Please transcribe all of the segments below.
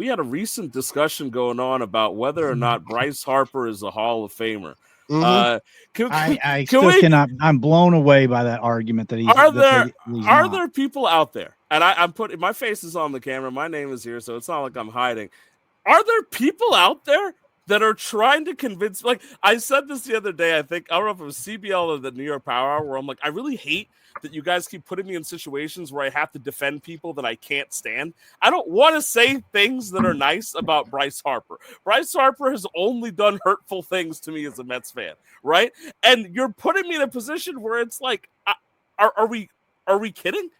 we had a recent discussion going on about whether or not Bryce Harper is a Hall of Famer. Mm-hmm. I can still we? cannot. I'm blown away by that argument that he's. Are he's are not. there people out there? And I'm putting my face is on the camera. My name is here, so it's not like I'm hiding. Are there people out there that are trying to convince? Like I said this the other day. I don't know if it was CBL or the New York Power Hour, where I'm like, I really hate that you guys keep putting me in situations where I have to defend people that I can't stand. I don't want to say things that are nice about Bryce Harper. Bryce Harper has only done hurtful things to me as a Mets fan, right? And you're putting me in a position where it's like, are we kidding?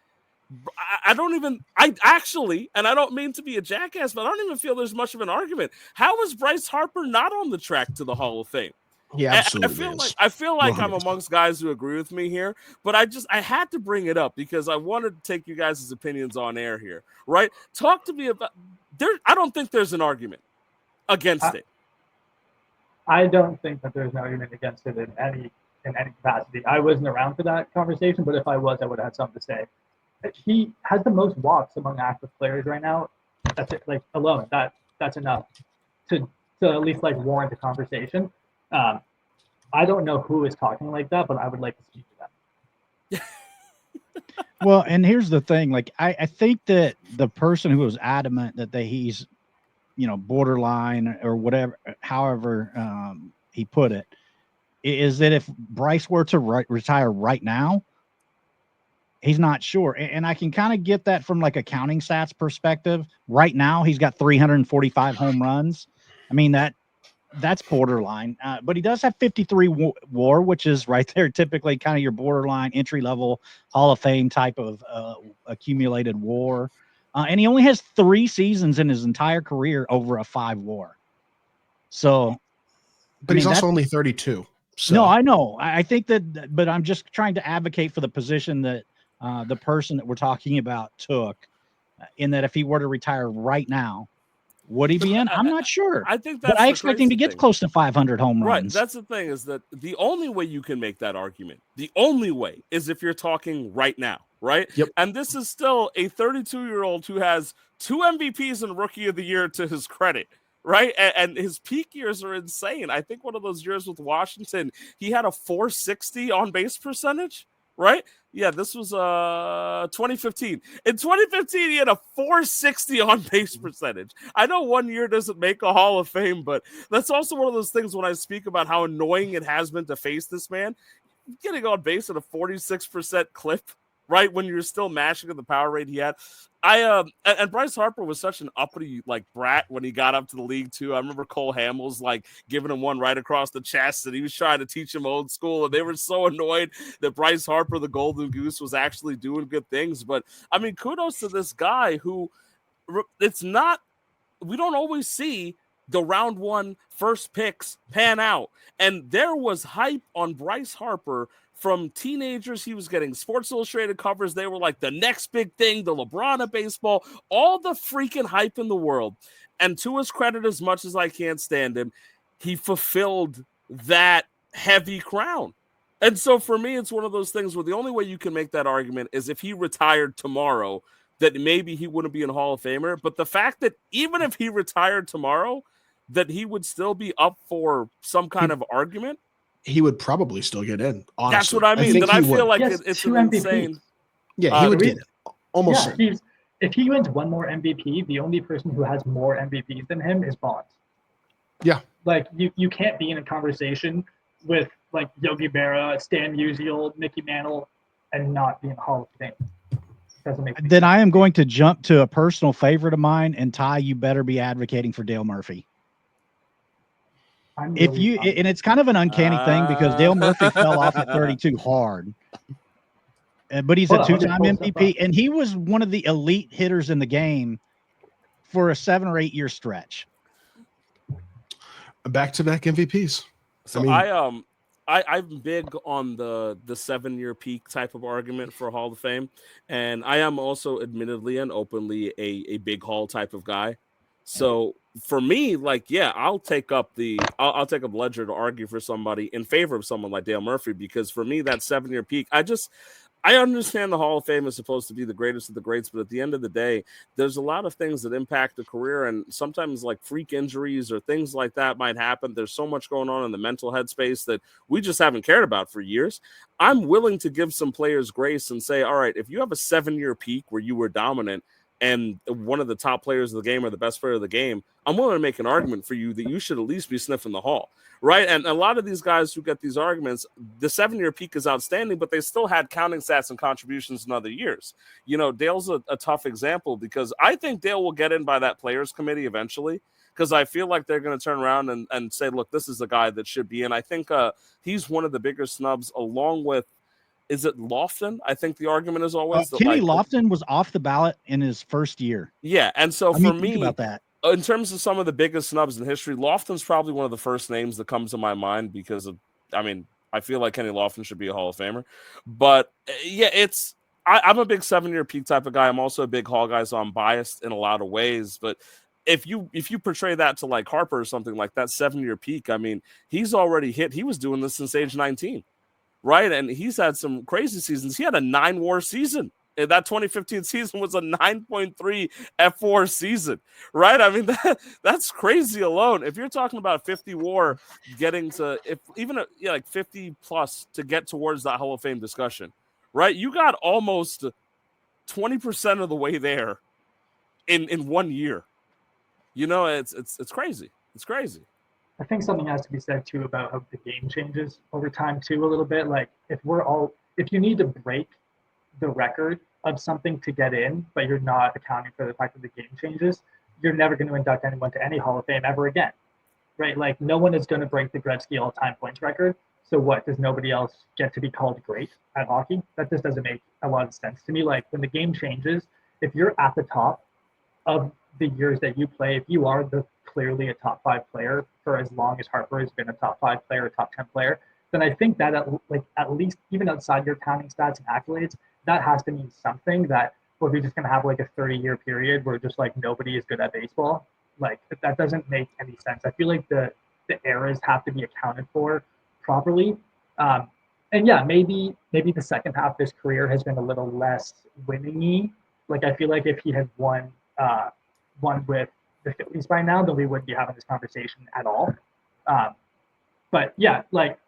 I don't even, I actually, and I don't mean to be a jackass, but I don't even feel there's much of an argument. How is Bryce Harper not on the track to the Hall of Fame? He absolutely is. I feel like 100%. I'm amongst guys who agree with me here, but I had to bring it up because I wanted to take you guys' opinions on air here, right? Talk to me about I don't think there's an argument against it. I don't think that there's an argument against it in any capacity. I wasn't around for that conversation, but if I was, I would have had something to say. He has the most walks among active players right now. That's it, like alone. That's enough to at least like warrant a conversation. I don't know who is talking like that, but I would like to speak to that. Well, and here's the thing. Like, I think that the person who was adamant that he's, borderline or whatever, however he put it, is that if Bryce were to retire right now, he's not sure. And I can kind of get that from like a counting stats perspective. Right now, he's got 345 home runs. I mean, that's borderline, but he does have 53 WAR, which is right there, typically kind of your borderline entry-level Hall of Fame type of accumulated WAR. And he only has 3 seasons in his entire career over a 5 WAR. So, but he's also only 32. So. No, I know. I think that, but I'm just trying to advocate for the position that the person that we're talking about took, in that if he were to retire right now, would he be in? I'm not sure. I think that's but I expect him to get close to 500 home runs. Right. That's the thing, is that the only way you can make that argument, the only way, is if you're talking right now, right? Yep. And this is still a 32-year-old who has 2 MVPs and Rookie of the Year to his credit, right? And his peak years are insane. I think one of those years with Washington, he had a 460 on base percentage, right? Yeah, this was 2015. In 2015, he had a 460 on base percentage. I know 1 year doesn't make a Hall of Fame, but that's also one of those things when I speak about how annoying it has been to face this man. Getting on base at a 46% clip, right, when you're still mashing at the power rate he had. And Bryce Harper was such an uppity like brat when he got up to the league too. I remember Cole Hamels like giving him one right across the chest, and he was trying to teach him old school, and they were so annoyed that Bryce Harper, the Golden Goose, was actually doing good things. But I mean, kudos to this guy who we don't always see the round 1 first picks pan out, and there was hype on Bryce Harper. From teenagers, he was getting Sports Illustrated covers. They were like the next big thing, the LeBron of baseball, all the freaking hype in the world. And to his credit, as much as I can't stand him, he fulfilled that heavy crown. And so for me, it's one of those things where the only way you can make that argument is if he retired tomorrow, that maybe he wouldn't be in Hall of Famer. But the fact that even if he retired tomorrow, that he would still be up for some kind of argument. He would probably still get in. Honestly. That's what I mean. I feel like it's insane. Yeah, he would get it. Almost. Yeah, if he wins one more MVP, the only person who has more MVPs than him is Bonds. Yeah. Like you can't be in a conversation with like Yogi Berra, Stan Musial, Mickey Mantle, and not be in the Hall of Fame. Doesn't make sense. Then I am going to jump to a personal favorite of mine, and Ty, you better be advocating for Dale Murphy. And it's kind of an uncanny thing because Dale Murphy fell off at 32 hard, but he's a 2-time MVP, and he was one of the elite hitters in the game for a 7 or 8 year stretch. Back-to-back MVPs. So I'm big on the 7-year peak type of argument for Hall of Fame, and I am also admittedly and openly a big Hall type of guy. So for me, like, yeah, I'll take up ledger to argue for somebody in favor of someone like Dale Murphy, because for me, that 7-year peak, I I understand the Hall of Fame is supposed to be the greatest of the greats, but at the end of the day, there's a lot of things that impact a career, and sometimes like freak injuries or things like that might happen. There's so much going on in the mental headspace that we just haven't cared about for years. I'm willing to give some players grace and say, all right, if you have a 7-year peak where you were dominant and one of the top players of the game or the best player of the game, I'm willing to make an argument for you that you should at least be sniffing the Hall. Right. And a lot of these guys who get these arguments, the 7-year peak is outstanding, but they still had counting stats and contributions in other years. You know, Dale's a tough example because I think Dale will get in by that players committee eventually, because I feel like they're going to turn around and say, look, this is the guy that should be in. I think he's one of the bigger snubs along with, is it Lofton? I think the argument is always that Kenny Lofton was off the ballot in his first year. Yeah. And so for me, think about that. In terms of some of the biggest snubs in history, Lofton's probably one of the first names that comes to my mind because of, I mean, I feel like Kenny Lofton should be a Hall of Famer. But yeah, I'm a big 7-year peak type of guy. I'm also a big Hall guy, so I'm biased in a lot of ways. But if you portray that to like Harper or something like that, 7-year peak, I mean, he's already hit. He was doing this since age 19, right? And he's had some crazy seasons. He had a 9-WAR season. That 2015 season was a 9.3 F4 season, right? I mean, that's crazy alone. If you're talking about 50 WAR getting to, like 50 plus to get towards that Hall of Fame discussion, right? You got almost 20% of the way there in 1 year. You know, it's crazy. It's crazy. I think something has to be said too about how the game changes over time too a little bit. Like if you need to break the record of something to get in, but you're not accounting for the fact that the game changes, you're never going to induct anyone to any Hall of Fame ever again, right? Like no one is going to break the Gretzky all-time points record. So what, does nobody else get to be called great at hockey? That just doesn't make a lot of sense to me. Like when the game changes, if you're at the top of the years that you play, if you are clearly a top 5 player for as long as Harper has been a top 5 player, a top 10 player, then I think that at least even outside your counting stats and accolades, that has to mean something that we're just going to have like a 30-year period where just like nobody is good at baseball. Like that doesn't make any sense. I feel like the eras have to be accounted for properly. And yeah, maybe the second half of his career has been a little less winning-y. Like I feel like if he had won with the Phillies by now, then we wouldn't be having this conversation at all. But yeah, like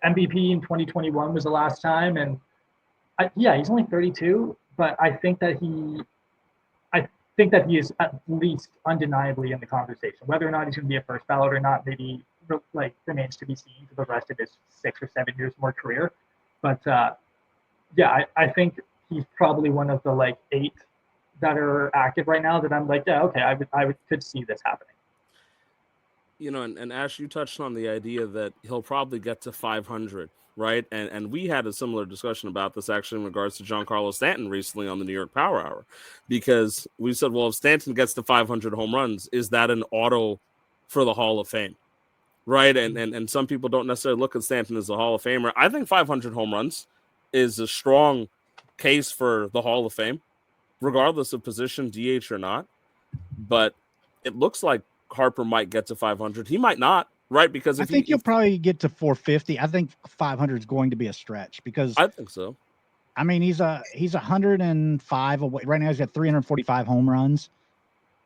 MVP in 2021 was the last time, and he's only 32, but I think that he is at least undeniably in the conversation. Whether or not he's going to be a first ballot or not, maybe like remains to be seen for the rest of his 6 or 7 years more career. But I think he's probably one of the like 8 that are active right now that I'm like, yeah, okay, I could see this happening. You know, and Ash, you touched on the idea that he'll probably get to 500, right? And we had a similar discussion about this actually in regards to Giancarlo Stanton recently on the New York Power Hour, because we said, well, if Stanton gets to 500 home runs, is that an auto for the Hall of Fame, right? And some people don't necessarily look at Stanton as a Hall of Famer. I think 500 home runs is a strong case for the Hall of Fame, regardless of position, DH or not. But it looks like Harper might get to 500. He might not, right? Because I think he'll probably get to 450. I think 500 is going to be a stretch because I think so. I mean, he's 105 away right now. He's got 345 home runs.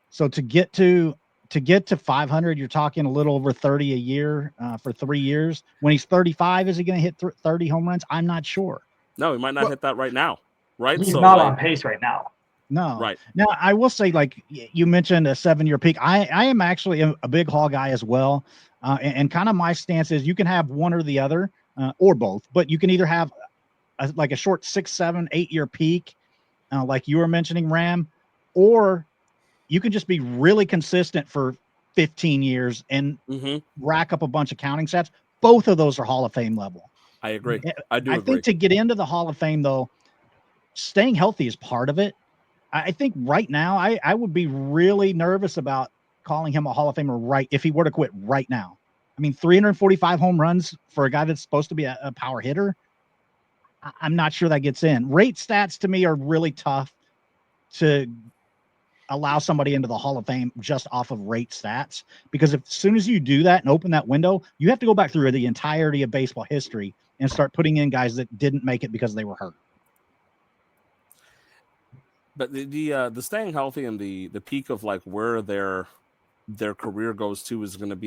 So to get to 500, you're talking a little over 30 a year for 3 years. When he's 35, is he going to hit 30 home runs? I'm not sure. No, he might not hit that right now, right? He's not on pace right now. No. Right. Now, I will say, like you mentioned, a 7-year peak. I am actually a big Hall guy as well. And kind of my stance is you can have one or the other or both, but you can either have a short 6, 7, 8-year peak, like you were mentioning, Ram, or you can just be really consistent for 15 years and rack up a bunch of counting stats. Both of those are Hall of Fame level. I agree. I agree. Think to get into the Hall of Fame, though, staying healthy is part of it. I think right now I would be really nervous about calling him a Hall of Famer right if he were to quit right now. I mean, 345 home runs for a guy that's supposed to be a power hitter. I'm not sure that gets in. Rate stats to me are really tough to allow somebody into the Hall of Fame just off of rate stats, because as soon as you do that and open that window, you have to go back through the entirety of baseball history and start putting in guys that didn't make it because they were hurt. But the staying healthy and the peak of like where their career goes to is going to be